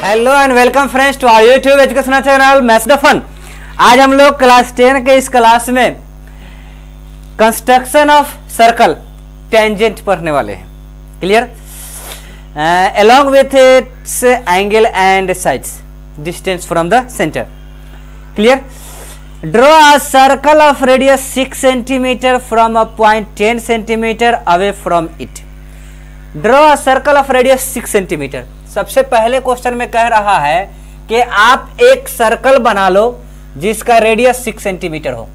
Hello and welcome friends to our YouTube educational channel maths the fun. आज हम लोग class 10 के इस क्लास में कंस्ट्रक्शन ऑफ सर्कल टेंजेंट पढ़ने वाले हैं। Clear? along with its angle and sides, distance from the center. Clear? Draw a circle of radius 6 cm from a point 10 cm away from it. Draw a circle of radius 6 cm. सबसे पहले question में कह रहा है कि आप एक circle बना लो जिसका रेडियस 6 सेंटीमीटर हो।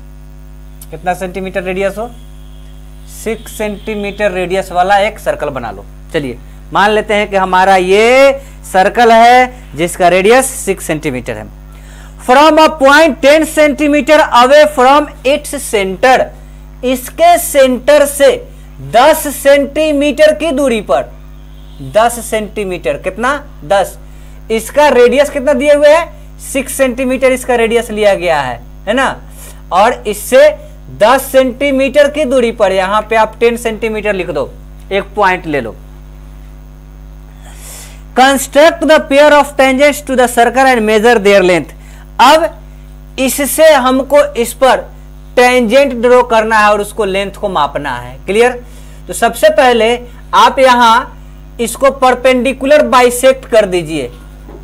कितना सेंटीमीटर रेडियस हो? 6 सेंटीमीटर रेडियस वाला एक सर्कल बना लो। चलिए मान लेते हैं कि हमारा ये सर्कल है जिसका रेडियस 6 सेंटीमीटर है। From a point 10 centimetre away from its centre, इसके सेंटर से 10 सेंटीमीटर की दूरी पर, 10 सेंटीमीटर, कितना? 10। इसका रेडियस कितना दिए हुए है? 6 सेंटीमीटर इसका रेडियस लिया गया है ना। और इससे 10 सेंटीमीटर की दूरी पर, यहां पे आप 10 सेंटीमीटर लिख दो, एक पॉइंट ले लो। Construct the pair of tangents to the circle and measure their length. अब इससे हमको इस पर टेंजेंट ड्रॉ करना है और उसको लेंथ को मापना है। क्लियर? तो सबसे पहले आप यहां इसको परपेंडिकुलर बाइसेक्ट कर दीजिए।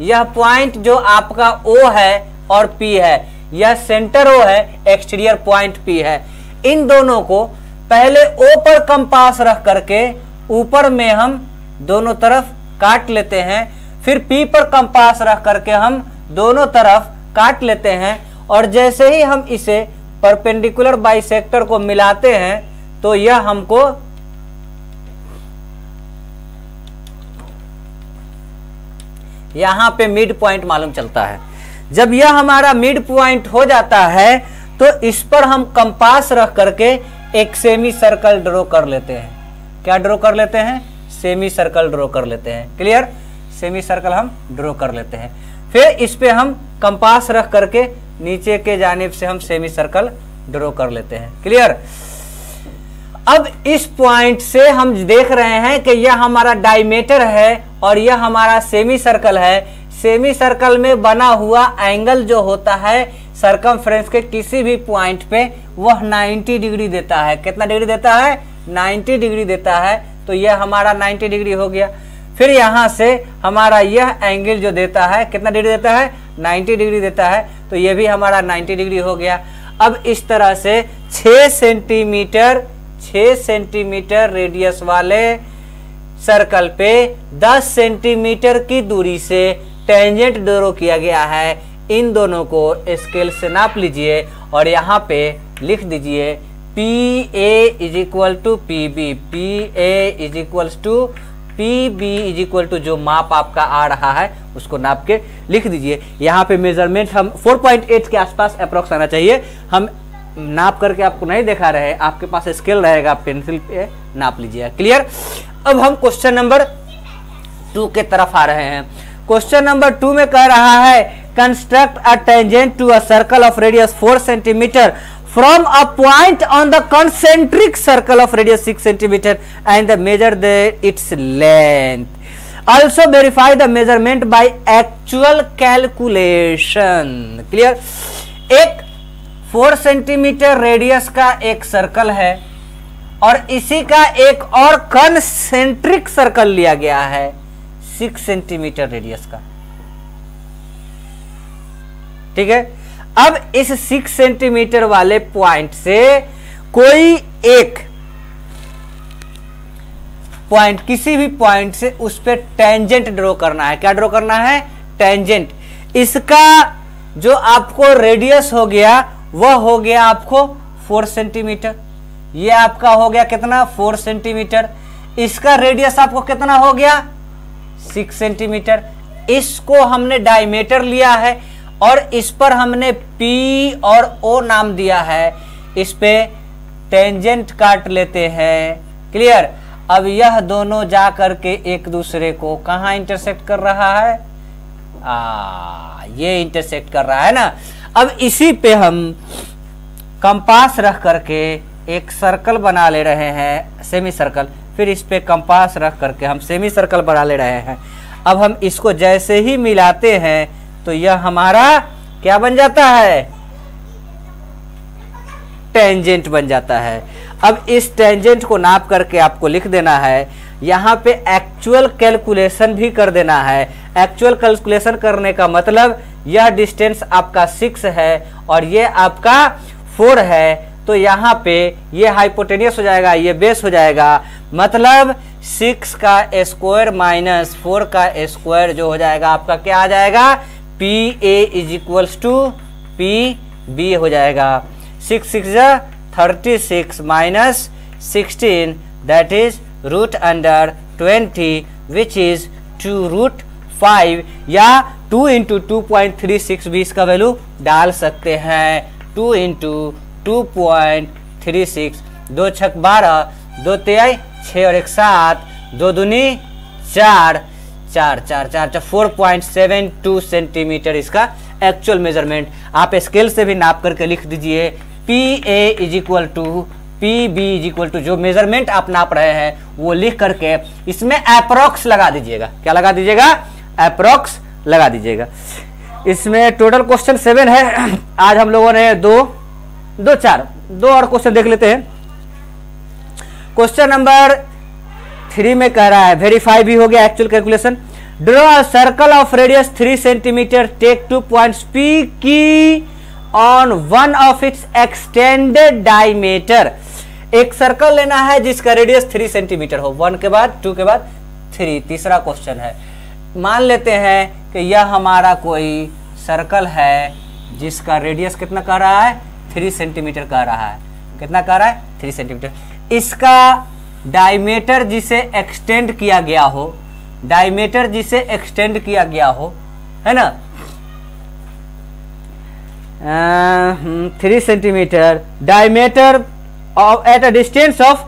यह पॉइंट जो आपका O है और P है, यह सेंटर O है, एक्सटीरियर पॉइंट P है। इन दोनों को पहले O पर कंपास रख करके ऊपर में हम दोनों तरफ काट लेते हैं, फिर P पर कंपास रख करके हम दोनों तरफ काट लेते हैं, और जैसे ही हम इसे परपेंडिकुलर बाइसेक्टर को मिलाते हैं तो यह हमको यहां पे मिड पॉइंट मालूम चलता है। जब यह हमारा मिड पॉइंट हो जाता है तो इस पर हम कंपास रख करके एक सेमी सर्कल ड्रॉ कर लेते हैं। क्या ड्रॉ कर लेते हैं? सेमी सर्कल ड्रॉ कर लेते हैं। क्लियर? सेमी सर्कल हम ड्रॉ कर लेते हैं। फिर इस पे हम कंपास रख करके नीचे के जानिब से हम सेमी सर्कल ड्रॉ कर लेते हैं। क्लियर? अब इस पॉइंट से हम देख रहे हैं कि यह हमारा डायमीटर है और यह हमारा सेमी सर्कल है। सेमी सर्कल में बना हुआ एंगल जो होता है सरकमफ्रेंस के किसी भी पॉइंट पे, वह 90 डिग्री देता है। कितना डिग्री देता है? 90 डिग्री देता है। तो यह हमारा 90 डिग्री हो गया। फिर यहां से हमारा यह एंगल जो देता है, कितना डिग्री देता है? 90 डिग्री देता है। तो यह भी हमारा 90 डिग्री हो गया। अब इस तरह से 6 सेंटीमीटर रेडियस वाले सर्कल पे 10 सेंटीमीटर की दूरी से टेंजेंट ड्रॉ किया गया है। इन दोनों को स्केल से नाप लीजिए और यहाँ पे लिख दीजिए PA is equal to PB, PA is equal to PB is equal to जो माप आपका आ रहा है उसको नाप के लिख दीजिए। यहाँ पे मेजरमेंट हम 4.8 के आसपास अप्रोक्स आना चाहिए। हम नाप करके आपको नहीं दिखा रहे, आपके पास स्केल रहेगा, पेंसिल पे नाप लीजिए। क्लियर? अब हम क्वेश्चन नंबर 2 के तरफ आ रहे हैं। क्वेश्चन नंबर 2 में कह रहा है construct a tangent to a circle of radius 4 centimetre from a point on the concentric circle of radius 6 centimetre and measure its length. Also verify the measurement by actual calculation. Clear? एक 4 centimetre radius का एक circle है और इसी का एक और concentric circle लिया गया है 6 सेंटीमीटर रेडियस का। ठीक है? अब इस 6 सेंटीमीटर वाले पॉइंट से कोई एक पॉइंट, किसी भी पॉइंट से उस पर टेंजेंट ड्रॉ करना है। क्या ड्रॉ करना है? टेंजेंट। इसका जो आपको रेडियस हो गया वह हो गया आपको 4 सेंटीमीटर। ये आपका हो गया कितना? 4 सेंटीमीटर। इसका रेडियस आपको कितना हो गया? 6 सेंटीमीटर। इसको हमने डायमीटर लिया है और इस पर हमने P और O नाम दिया है। इस पे टेंजेंट काट लेते हैं। क्लियर? अब यह दोनों जा करके एक दूसरे को कहां इंटरसेक्ट कर रहा है? ये इंटरसेक्ट कर रहा है ना। अब इसी पे हम कंपास रख करके एक सर्कल बना ले रहे हैं, सेमी सर्कल, फिर इस पे कंपास रख करके हम सेमी सर्कल बना ले रहे हैं। अब हम इसको जैसे ही मिलाते हैं तो यह हमारा क्या बन जाता है, टेंजेंट बन जाता है। अब इस टेंजेंट को नाप करके आपको लिख देना है, यहाँ पे एक्चुअल कैलकुलेशन भी कर देना है। एक्चुअल कैलकुलेशन करने का मतलब यह डिस्टेंस आपका 6 है और ये आपका 4 है, तो यहाँ पे ये हाइपोटेनियस हो जाएगा, ये बेस हो जाएगा, मतलब 6 का स्क्वायर माइनस 4 का स्क्वायर जो हो जाएगा आपका क्या आ जाएगा, PA is equals to PB हो जाएगा। 6 6 36 minus 16 that is root under 20 which is 2√5 या 2 इंटू 2.36 भी इसका वैल्यू डाल सकते हैं। 2 इंटू 2.36, 2 छक 12, 2 तिहाई 6 और 1 7, 2 दूनी 4, 4 4 4 4.72 सेंटीमीटर इसका एक्चुअल मेजरमेंट। आप स्केल से भी नाप करके लिख दीजिए, PA is equal to PB is equal to जो मेजरमेंट आप नाप रहे हैं वो लिख करके इसमें अप्रोक्स लगा दीजिएगा। क्या लगा दीजिएगा, अप्रोक्स लगा दीजिएगा। इसमें टोटल क्वेश्चन 7 है। आज हम लोगों ने दो और क्वेश्चन देख लेते हैं। क्वेश्चन नंबर 3 में कह रहा है, वेरीफाई भी हो गया actual calculation. Draw a circle of radius 3 centimetre, take 2 points P की on one of its extended diameter. एक सर्कल लेना है जिसका रेडियस 3 सेंटीमीटर हो, 1 के बाद 2 के बाद 3। तीसरा क्वेश्चन है, मान लेते हैं कि यह हमारा कोई सर्कल है जिसका रेडियस कितना कह रहा है, 3 सेंटीमीटर कह रहा है। कितना कह रहा है, 3 सेंटीमीटर। इसका डायमीटर जिसे एक्सटेंड किया गया हो, डायमीटर जिसे एक्सटेंड किया गया हो, है ना, 3 centimetre, diameter at a distance of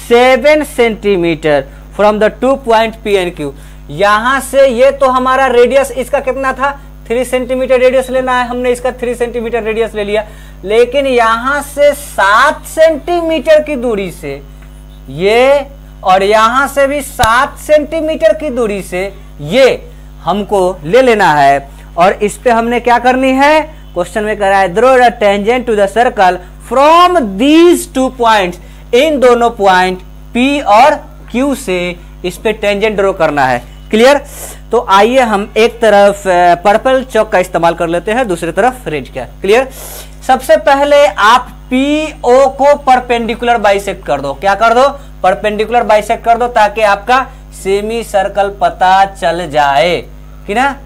7 centimetre from the 2 point P and Q। यहां से ये तो हमारा रेडियस इसका कितना था, 3 सेंटीमीटर रेडियस लेना है, हमने इसका 3 सेंटीमीटर रेडियस ले लिया। लेकिन यहां से 7 सेंटीमीटर की दूरी से ये, और यहां से भी 7 सेंटीमीटर की दूरी से ये हमको ले लेना है। और इस पे हमने क्या करनी है, क्वेश्चन में कह रहा है draw the tangent to the circle from these 2 points. इन दोनों पॉइंट P और Q से इस पे टेंजेंट ड्रॉ करना है। क्लियर? तो आइए हम एक तरफ पर्पल चौक का इस्तेमाल कर लेते हैं, दूसरी तरफ रेड का। क्लियर? सबसे पहले आप PO को परपेंडिकुलर बाइसेक्ट कर दो। क्या कर दो, परपेंडिकुलर बाइसेक्ट कर दो, ताकि आपका सेमी सर्कल पता चल जाए कि ना।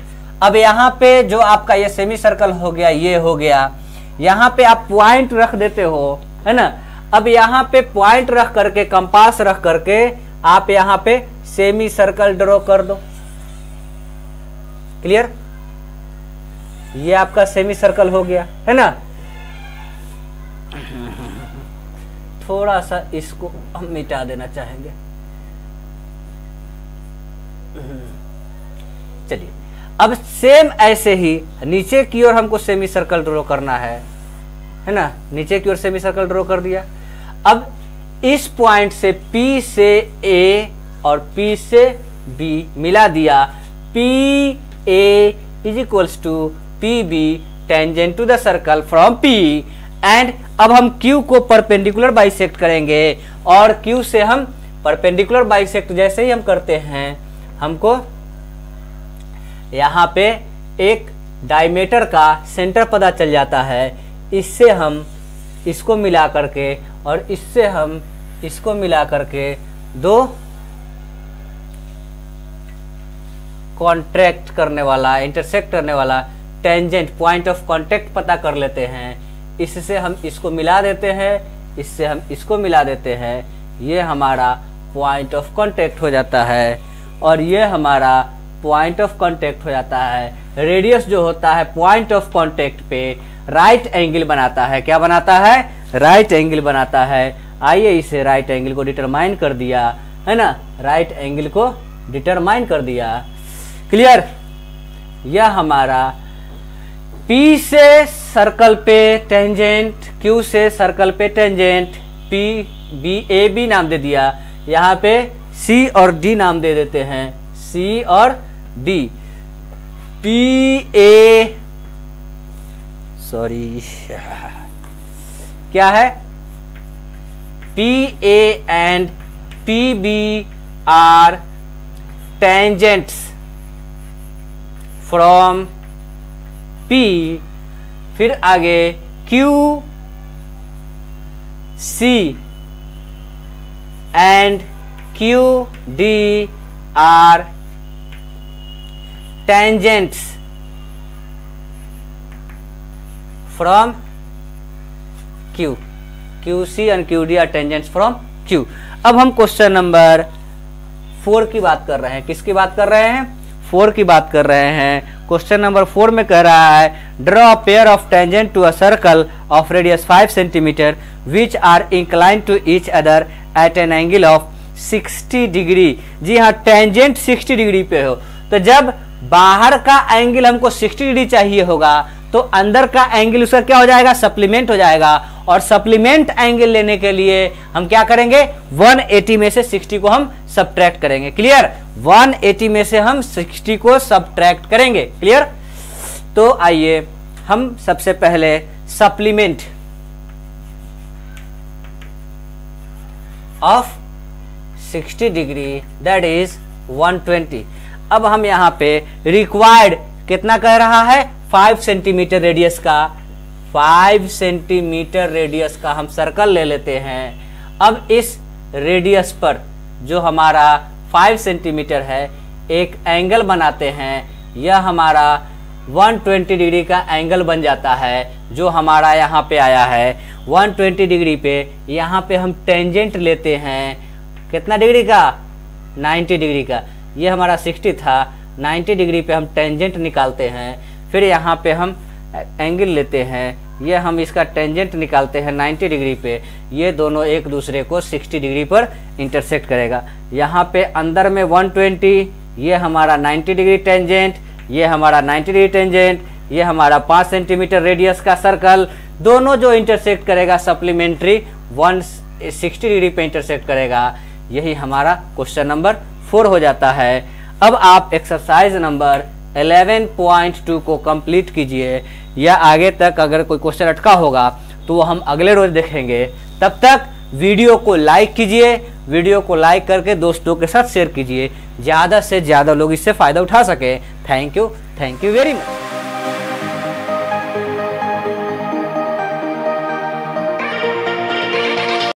अब यहाँ पे जो आपका ये सेमी सर्कल हो गया, ये हो गया, यहाँ पे आप पॉइंट रख देते हो, है ना। अब यहाँ पे पॉइंट रख करके, कंपास रख करके आप यहाँ पे सेमी सर्कल ड्रॉ कर दो। क्लियर? ये आपका सेमी सर्कल हो गया, है ना। थोड़ा सा इसको हम मिटा देना चाहेंगे। चलिए, अब सेम ऐसे ही नीचे की ओर हमको सेमी सर्कल ड्रॉ करना है ना। नीचे की ओर सेमी सर्कल ड्रॉ कर दिया। अब इस पॉइंट से P से A और P से B मिला दिया। PA is equals to PB tangent to the circle from P। And अब हम Q को परपेंडिकुलर बाइसेक्ट करेंगे, और Q से हम परपेंडिकुलर बाइसेक्ट जैसे ही हम करते हैं, हमको यहाँ पे एक डायमीटर का सेंटर पता चल जाता है। इससे हम इसको मिला करके और इससे हम इसको मिला करके दो कॉन्ट्रैक्ट करने वाला, इंटरसेक्ट करने वाला टेंजेंट, पॉइंट ऑफ कांटेक्ट पता कर लेते हैं। इससे हम इसको मिला देते हैं, इससे हम इसको मिला देते हैं। ये हमारा पॉइंट ऑफ कांटेक्ट हो जाता है, और ये हमारा पॉइंट ऑफ कांटेक्ट हो जाता है। रेडियस जो होता है पॉइंट ऑफ कांटेक्ट पे राइट एंगल बनाता है। क्या बनाता है? राइट एंगल बनाता है। आइए इसे राइट एंगल को डिटरमाइन कर दिया, है ना। राइट एंगल को डिटरमाइन कर दिया। क्लियर? यह हमारा P से सर्कल पे टेंजेंट, Q से सर्कल पे tangent, P B A B नाम दे दिया, यहाँ पे सी और डी नाम दे देते हैं, सी और डी। पी ए सॉरी क्या है, P A and P B are tangents from P, फिर आगे Q C and Q D are tangents from Q, Q C and Q D are tangents from Q. अब हम question number 4 की बात कर रहे हैं। किसकी बात कर रहे हैं? 4 की बात कर रहे हैं। क्वेश्चन नंबर 4 में कह रहा है draw a pair of tangent to a circle of radius 5 centimetre which are inclined to each other at an angle of 60 degree. जी हाँ, टेंजेंट 60 डिग्री पे हो, तो जब बाहर का एंगल हमको 60 डिग्री चाहिए होगा तो अंदर का एंगल उसका क्या हो जाएगा, सप्लीमेंट हो जाएगा। और सप्लीमेंट एंगल लेने के लिए हम क्या करेंगे, 180 में से 60 को हम सब्ट्रैक्ट करेंगे। क्लियर? 180 में से हम 60 को सब्ट्रैक्ट करेंगे। क्लियर? तो आइए हम सबसे पहले supplement of 60 degree that is 120। अब हम यहां पे रिक्वायर्ड कितना कह रहा है, 5 सेंटीमीटर रेडियस का, 5 सेंटीमीटर रेडियस का हम सर्कल ले लेते हैं। अब इस रेडियस पर जो हमारा 5 सेंटीमीटर है एक एंगल बनाते हैं। यह हमारा 120 डिग्री का एंगल बन जाता है जो हमारा यहाँ पे आया है 120 डिग्री पे। यहाँ पे हम टेंजेंट लेते हैं कितना डिग्री का, 90 डिग्री का। ये हमारा 60 था, 90 डिग्री पे हम टेंजेंट निकालते हैं। फिर यहाँ पे हम एंगल लेते हैं, ये हम इसका टेंजेंट निकालते हैं 90 डिग्री पे। ये दोनों एक दूसरे को 60 डिग्री पर इंटरसेक्ट करेगा। यहाँ पे अंदर में 120, ये हमारा 90 डिग्री टेंजेंट, ये हमारा 90 डिग्री टेंजेंट, ये हमारा 5 सेंटीमीटर रेडियस का सर्कल, दोनों जो इंटरसेक्ट करेगा सप्लीमेंट्री 160 डिग्री पे इंटरसेक्ट करेगा। यही हमारा क्वेश्चन नंबर 4 हो जाता है। अब आप एक्सरसाइज नंबर 11.2 को कंप्लीट कीजिए, या आगे तक अगर कोई क्वेश्चन अटका होगा तो वो हम अगले रोज देखेंगे। तब तक वीडियो को लाइक कीजिए, वीडियो को लाइक करके दोस्तों के साथ शेयर कीजिए, ज़्यादा से ज़्यादा लोग इससे फ़ायदा उठा सके। Thank you very much.